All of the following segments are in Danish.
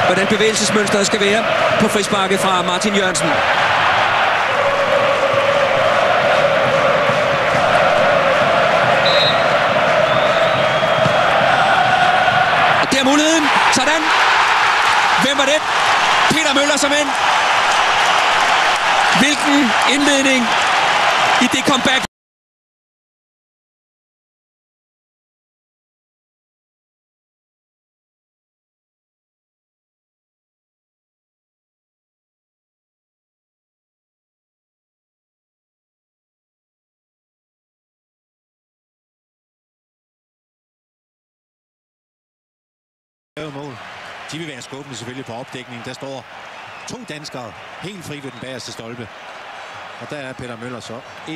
hvordan bevægelsesmønstret skal være på frisparket fra Martin Jørgensen. Og der er muligheden. Sådan. Hvem var det? Peter Møller som ind. Hvilken indledning i det comeback. Mål. De vil være skubbende selvfølgelig på opdækningen. Der står 2 danskere helt fri ved den bagerste stolpe. Og der er Peter Møller så 1-0.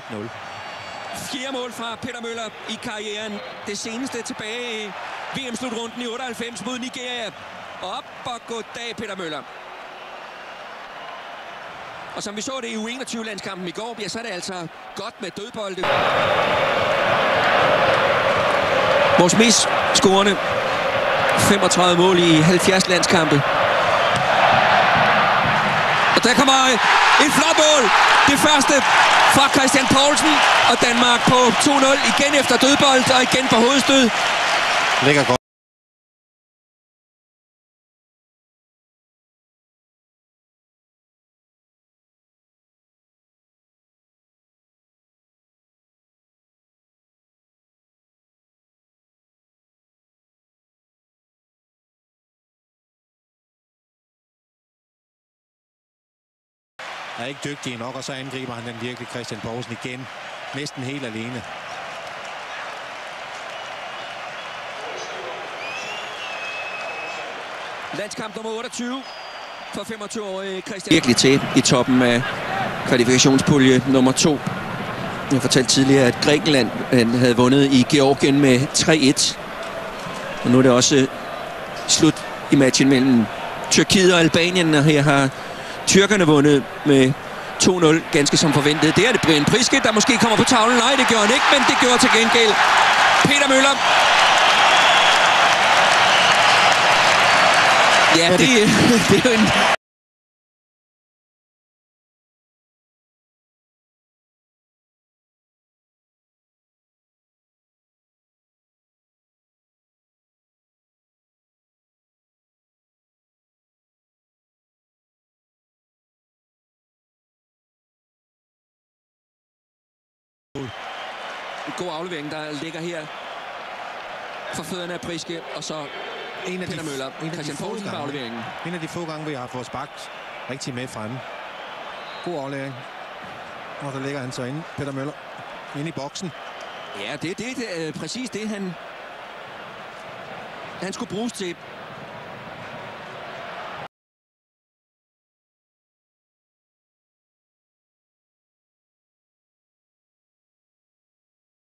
4 mål fra Peter Møller i karrieren. Det seneste tilbage i VM-slutrunden i 98 mod Nigeria. Op og goddag, Peter Møller. Og som vi så det i U21-landskampen i går, ja, så er det altså godt med dødbolde. Vores mest scorende 35 mål i 70 landskampe. Og der kommer en flot mål. Det første fra Christian Poulsen og Danmark på 2-0. Igen efter dødbold og igen på hovedstød. Lækker godt. Er ikke dygtig nok, og så angriber han den virkelig Christian Poulsen igen. Næsten helt alene. Landskamp nummer 28 for 25-årige Christian. Virkelig til i toppen af kvalifikationspulje nummer 2. Jeg fortalte tidligere, at Grækenland havde vundet i Georgien med 3-1. Og nu er det også slut i matchen mellem Tyrkiet og Albanien, og her har tyrkerne vundet med 2-0, ganske som forventet. Det er det Brian Priske, der måske kommer på tavlen. Nej, det gjorde han ikke, men det gjorde til gengæld Peter Møller. Ja, det er jo en... En god aflevering, der ligger her for fødderne af Priske, og så Peter Møller. Christian Poulsen på afleveringen. En af de få gange, vi har fået sparket rigtig med fremme. God aflevering. Og der ligger han så inde, Peter Møller, inde i boksen. Ja, det er præcis det, han skulle bruges til.